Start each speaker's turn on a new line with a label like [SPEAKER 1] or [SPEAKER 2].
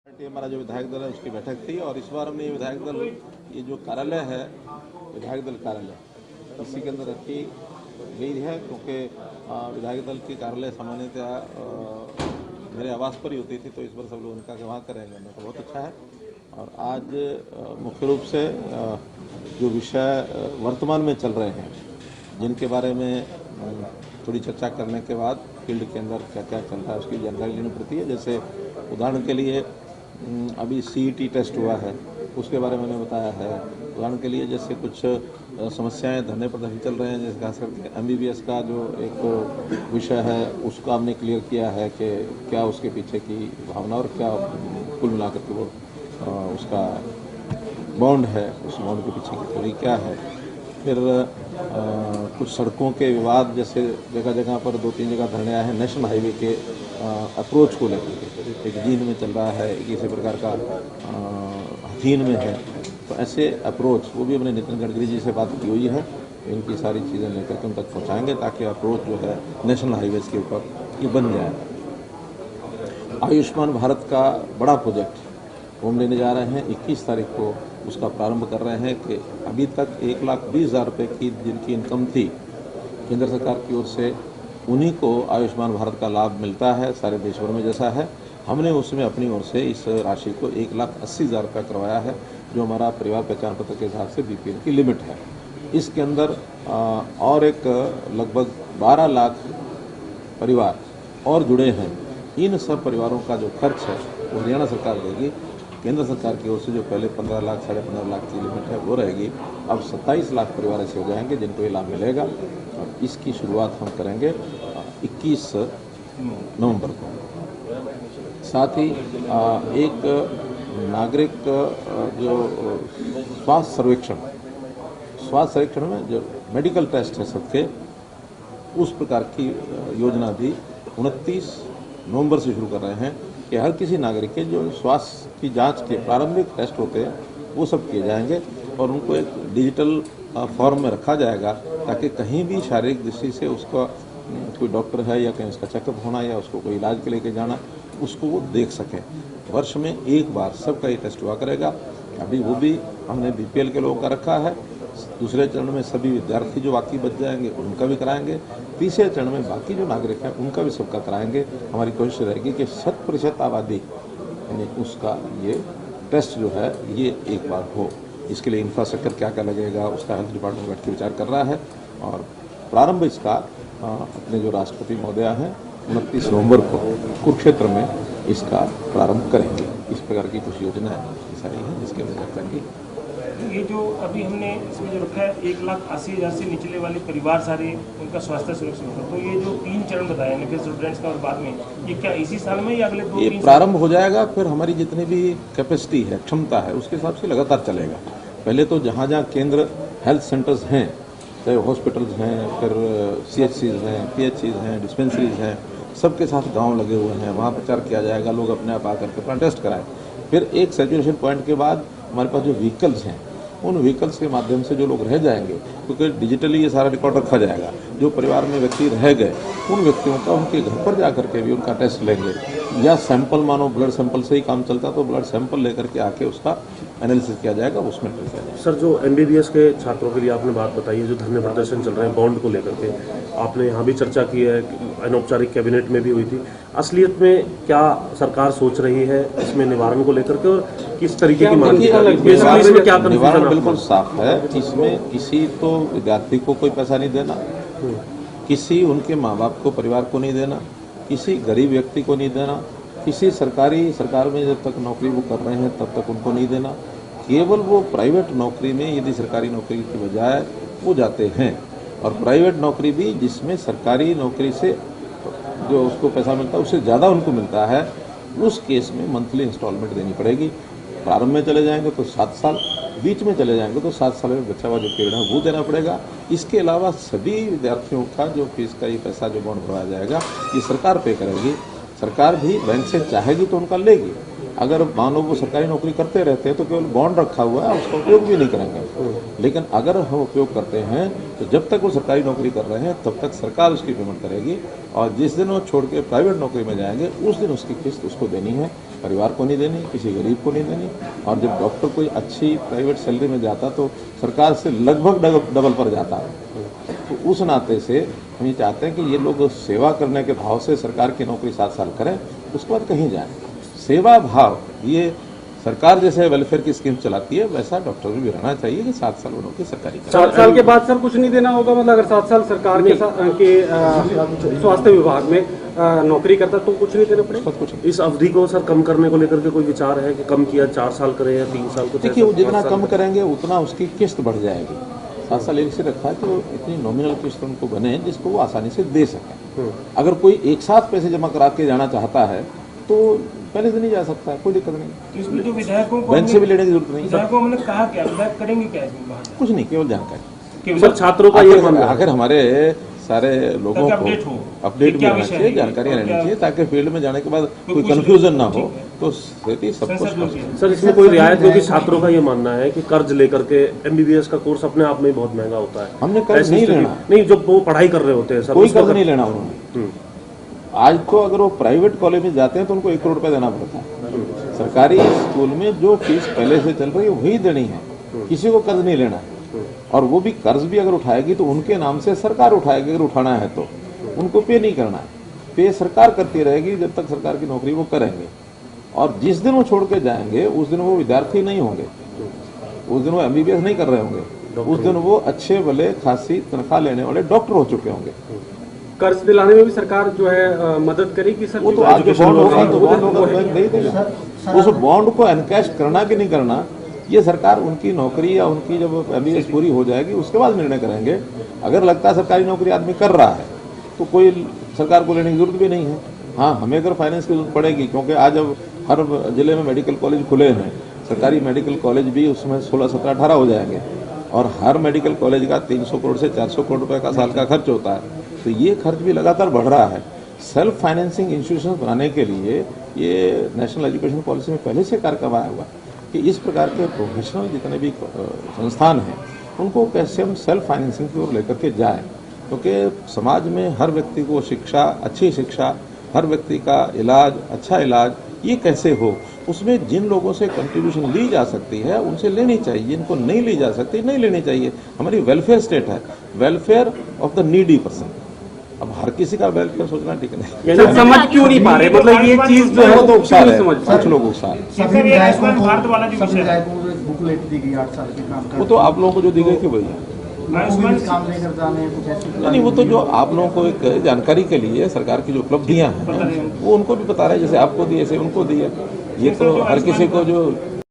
[SPEAKER 1] हमारा जो विधायक दल है उसकी बैठक थी और इस बार हमने ये विधायक दल ये जो कार्यालय है विधायक दल कार्यालय इसी के अंदर रखी गई है क्योंकि विधायक दल की कार्यालय सामान्यतः मेरे आवास पर ही होती थी, तो इस बार सब लोग उनका वहाँ करेंगे तो बहुत अच्छा है। और आज मुख्य रूप से जो विषय वर्तमान में चल रहे हैं जिनके बारे में थोड़ी चर्चा करने के बाद फील्ड के अंदर क्या क्या चल रहा है उसकी जानकारी लेनी पड़ती है। जैसे उदाहरण के लिए अभी CET टेस्ट हुआ है, उसके बारे में मैंने बताया है। उदाहरण के लिए जैसे कुछ समस्याएं धरने प्रदर्शन चल रहे हैं, जैसे खास करके MBBS का जो एक विषय है उसको हमने क्लियर किया है कि क्या उसके पीछे की भावना और क्या कुल मिलाकर के वो उसका बॉन्ड है, उस बॉन्ड के पीछे की थोड़ी क्या है। फिर कुछ सड़कों के विवाद, जैसे जगह जगह पर 2-3 जगह धरने आए हैं नेशनल हाईवे के अप्रोच को लेकर, एक जींद में चल रहा है, एक इसी प्रकार का हथीन में है, तो ऐसे अप्रोच वो भी हमने नितिन गडकरी जी से बात की हुई है। इनकी सारी चीज़ें लेकर के उन तक पहुँचाएँगे ताकि अप्रोच जो है नेशनल हाईवेज़ के ऊपर ये बन जाए। आयुष्मान भारत का बड़ा प्रोजेक्ट वो हम लेने जा रहे हैं। 21 तारीख को उसका प्रारंभ कर रहे हैं कि अभी तक 1,20,000 रुपये की जिनकी इनकम थी केंद्र सरकार की ओर से, उन्हीं को आयुष्मान भारत का लाभ मिलता है सारे देश भर में जैसा है। हमने उसमें अपनी ओर से इस राशि को 1,80,000 रुपये करवाया है, जो हमारा परिवार पहचान पत्र के हिसाब से BPL की लिमिट है। इसके अंदर और एक लगभग 12 लाख परिवार और जुड़े हैं। इन सब परिवारों का जो खर्च है वो हरियाणा सरकार देगी। केंद्र सरकार की ओर से जो पहले 15 लाख 15.5 लाख की लिमिट है वो रहेगी। अब 27 लाख परिवार ऐसे हो जाएंगे जिनको ये लाभ मिलेगा और इसकी शुरुआत हम करेंगे 21 नवंबर को। साथ ही एक नागरिक जो स्वास्थ्य सर्वेक्षण में जो मेडिकल टेस्ट है सबके, उस प्रकार की योजना भी 29 नवंबर से शुरू कर रहे हैं कि हर किसी नागरिक के जो स्वास्थ्य की जांच के प्रारंभिक टेस्ट होते हैं वो सब किए जाएंगे और उनको एक डिजिटल फॉर्म में रखा जाएगा ताकि कहीं भी शारीरिक दृष्टि से उसका कोई डॉक्टर है या कहीं उसका चेकअप होना या उसको कोई इलाज के लेके जाना, उसको वो देख सकें। वर्ष में एक बार सबका ये टेस्ट हुआ करेगा। अभी वो भी हमने BPL के लोगों का रखा है। दूसरे चरण में सभी विद्यार्थी जो बाकी बच जाएंगे उनका भी कराएंगे। तीसरे चरण में बाकी जो नागरिक हैं उनका भी सबका कराएंगे। हमारी कोशिश रहेगी कि 100% आबादी यानी उसका ये टेस्ट जो है ये एक बार हो। इसके लिए इंफ्रास्ट्रक्चर क्या क्या लगेगा उसका हेल्थ डिपार्टमेंट बैठ के विचार कर रहा है और प्रारंभ इसका अपने जो राष्ट्रपति महोदय हैं 29 नवंबर को कुरुक्षेत्र में इसका प्रारंभ करेंगे। इस प्रकार की कुछ योजनाएं सारी हैं जिसके हमने चर्चा की।
[SPEAKER 2] ये जो अभी हमने इसमें जो रखा है 1,80,000 से निचले वाले परिवार सारे उनका स्वास्थ्य सुरक्षित होगा, तो ये जो 3 चरण बताए हैं स्टूडेंट्स का और बाद में, ये क्या इसी साल में या अगले 2-3
[SPEAKER 1] ये प्रारंभ हो जाएगा। फिर हमारी जितनी भी कैपेसिटी है, क्षमता है, उसके हिसाब से लगातार चलेगा। पहले तो जहाँ जहाँ केंद्र हेल्थ सेंटर्स हैं, चाहे हॉस्पिटल्स हैं, फिर CHCs हैं, PHCs हैं, डिस्पेंसरीज हैं, सबके साथ गाँव लगे हुए हैं, वहाँ प्रचार किया जाएगा। लोग अपने आप आकर के अपना टेस्ट कराएं। फिर एक सैचुरेशन पॉइंट के बाद हमारे पास जो व्हीकल्स हैं उन व्हीकल्स के माध्यम से जो लोग रह जाएंगे, क्योंकि डिजिटली ये सारा रिकॉर्ड रखा जाएगा, जो परिवार में व्यक्ति रह गए उन व्यक्तियों का उनके घर पर जा करके भी उनका टेस्ट लेंगे या सैंपल, मानो ब्लड सैंपल से ही काम चलता तो ब्लड सैंपल लेकर के आके उसका एनालिसिस किया जाएगा, उसमें टेस्ट किया जाएगा।
[SPEAKER 3] सर, जो MBBS के छात्रों के लिए आपने बात बताई है, जो धरने प्रदर्शन चल रहे हैं बॉन्ड को लेकर के, आपने यहाँ भी चर्चा की है, अनौपचारिक कैबिनेट में भी हुई थी। असलियत में क्या सरकार सोच रही है इसमें निवारण को लेकर के और किस तरीके की मांग क्या?
[SPEAKER 1] निवारण बिल्कुल साफ है। इसमें किसी तो विद्यार्थी को कोई पैसा नहीं देना, किसी उनके माँ बाप को, परिवार को नहीं देना, किसी गरीब व्यक्ति को नहीं देना, किसी सरकार में जब तक नौकरी वो कर रहे हैं तब तक उनको नहीं देना। केवल वो प्राइवेट नौकरी में यदि सरकारी नौकरी की बजाय वो जाते हैं, और प्राइवेट नौकरी भी जिसमें सरकारी नौकरी से जो उसको पैसा मिलता है उससे ज़्यादा उनको मिलता है, उस केस में मंथली इंस्टॉलमेंट देनी पड़ेगी। प्रारंभ में चले जाएंगे तो 7 साल, बीच में चले जाएंगे तो 7 साल में बचा हुआ जो पीरियड है वो देना पड़ेगा। इसके अलावा सभी विद्यार्थियों का जो फीस का ये पैसा जो बॉन्ड भरवाया जाएगा ये सरकार पे करेगी। सरकार भी बैंक से चाहेगी तो उनका लेगी। अगर मानो वो सरकारी नौकरी करते रहते हैं तो केवल बॉन्ड रखा हुआ है, उसका उपयोग भी नहीं करेंगे। लेकिन अगर हम उपयोग करते हैं तो जब तक वो सरकारी नौकरी कर रहे हैं तब तक सरकार उसकी पेमेंट करेगी, और जिस दिन वो छोड़ के प्राइवेट नौकरी में जाएंगे उस दिन उसकी किस्त उसको देनी है। परिवार को नहीं देनी, किसी गरीब को नहीं देनी। और जब डॉक्टर कोई अच्छी प्राइवेट सैलरी में जाता तो सरकार से लगभग डबल पर जाता है। तो उस नाते से हम ये चाहते हैं कि ये लोग सेवा करने के भाव से सरकार की नौकरी 7 साल करें, उसके बाद कहीं जाएं। सेवा भाव ये सरकार जैसे वेलफेयर की स्कीम चलाती है वैसा डॉक्टर भी रहना चाहिए कि 7 साल उन्होंने सरकारी करें।
[SPEAKER 4] 7 साल के बाद सर कुछ नहीं देना होगा, मतलब अगर 7 साल सरकार के स्वास्थ्य विभाग में नौकरी करता तो कुछ नहीं देना पड़ेगा।
[SPEAKER 1] कुछ
[SPEAKER 3] इस अवधि को सर कम करने को लेकर के कोई विचार है कि कम किया 4 साल करें या 3 साल को?
[SPEAKER 1] देखिए, वो जितना कम करेंगे उतना उसकी किस्त बढ़ जाएगी। 7 साल एक से रखा है तो इतनी नॉमिनल किस्त उनको बने जिसको वो आसानी से दे सकें। अगर कोई एक साथ पैसे जमा करा के जाना चाहता है तो पहले से नहीं जा सकता है, कोई दिक्कत नहीं।
[SPEAKER 2] तो इसमें जो विधायकों को
[SPEAKER 1] बैंक से भी लेने की जरूरत नहीं।
[SPEAKER 2] विधायकों हमने कहा क्या, विधायक करेंगे क्या इसमें?
[SPEAKER 1] कुछ नहीं, केवल जानकारी।
[SPEAKER 3] सर छात्रों का ये मानना है
[SPEAKER 1] आखिर हमारे सारे लोगों को अपडेट भी रहना चाहिए, जानकारियां रहनी चाहिए, ताकि फील्ड में जाने के बाद कोई कंफ्यूजन ना हो। तो स्थिति सब कुछ।
[SPEAKER 3] सर इसमें कोई रियायत? क्योंकि छात्रों का ये मानना है कि कर्ज लेकर के MBBS का कोर्स अपने आप में बहुत महंगा होता है।
[SPEAKER 1] हमने कर्ज नहीं लेना,
[SPEAKER 3] नहीं, जब वो पढ़ाई कर रहे होते हैं सर,
[SPEAKER 1] कोई कर्ज नहीं लेना उन्होंने। आज तो अगर वो प्राइवेट कॉलेज में जाते हैं तो उनको 1 करोड़ रुपए देना पड़ता है। सरकारी स्कूल में जो फीस पहले से चल रही है वही देनी है, किसी को कर्ज नहीं लेना है। और वो भी कर्ज भी अगर उठाएगी तो उनके नाम से सरकार उठाएगी, अगर उठाना है तो उनको पे नहीं करना है। पे सरकार करती रहेगी जब तक सरकार की नौकरी वो करेंगे। और जिस दिन वो छोड़ के जाएंगे उस दिन वो विद्यार्थी नहीं होंगे, उस दिन वो MBBS नहीं कर रहे होंगे, उस दिन वो अच्छे भले खासी तनख्वाह लेने वाले डॉक्टर हो चुके होंगे।
[SPEAKER 4] कर्ज दिलाने में भी सरकार जो है मदद करेगी सर?
[SPEAKER 1] वो तो आज जो बॉन्ड होगा तो बॉन्ड होगा, बैंक दे देगा। उस बॉन्ड को एनकैश करना कि नहीं करना ये सरकार उनकी नौकरी या उनकी जब MBBS पूरी हो जाएगी उसके बाद निर्णय करेंगे। अगर लगता है सरकारी नौकरी आदमी कर रहा है तो कोई सरकार को लेने की जरूरत भी नहीं है। हाँ, हमें अगर फाइनेंस की जरूरत पड़ेगी, क्योंकि आज अब हर जिले में मेडिकल कॉलेज खुले हैं, सरकारी मेडिकल कॉलेज भी उसमें 16, 17, 18 हो जाएंगे। और हर मेडिकल कॉलेज का 300 करोड़ से 400 करोड़ रुपए का साल का खर्च होता है। तो ये खर्च भी लगातार बढ़ रहा है। सेल्फ फाइनेंसिंग इंस्टीट्यूशन बनाने के लिए ये नेशनल एजुकेशन पॉलिसी में पहले से कार्य करवाया हुआ कि इस प्रकार के प्रोफेशनल जितने भी संस्थान हैं उनको कैसे हम सेल्फ फाइनेंसिंग की ओर लेकर के जाएं, क्योंकि समाज में हर व्यक्ति को शिक्षा, अच्छी शिक्षा, हर व्यक्ति का इलाज, अच्छा इलाज ये कैसे हो, उसमें जिन लोगों से कंट्रीब्यूशन ली जा सकती है उनसे लेनी चाहिए, जिनको नहीं ली जा सकती नहीं लेनी चाहिए। हमारी वेलफेयर स्टेट है, welfare of the needy person. अब हर किसी का वेलफेयर सोचना ठीक नहीं।
[SPEAKER 4] समझ क्यों नहीं पा रहे, मतलब ये चीज जो है
[SPEAKER 1] वो तो उकसा
[SPEAKER 4] क्यों
[SPEAKER 1] है,
[SPEAKER 4] नहीं समझ?
[SPEAKER 1] कुछ लोग उकसा है।
[SPEAKER 2] सभी विधायकों भारत वाला जो विषय है
[SPEAKER 5] बुकलेट दी गई 8 साल की काम
[SPEAKER 1] वो तो आप लोगों को जो दी गई थी वही
[SPEAKER 2] आयुष्मान
[SPEAKER 5] काम नहीं करता नहीं कुछ ऐसी
[SPEAKER 1] नहीं, वो तो जो आप लोगों को एक जानकारी के लिए सरकार की जो उपलब्धियां हैं वो उनको भी बता रहे हैं, जैसे आपको दी ऐसे उनको दी है। ये तो हर किसी को जो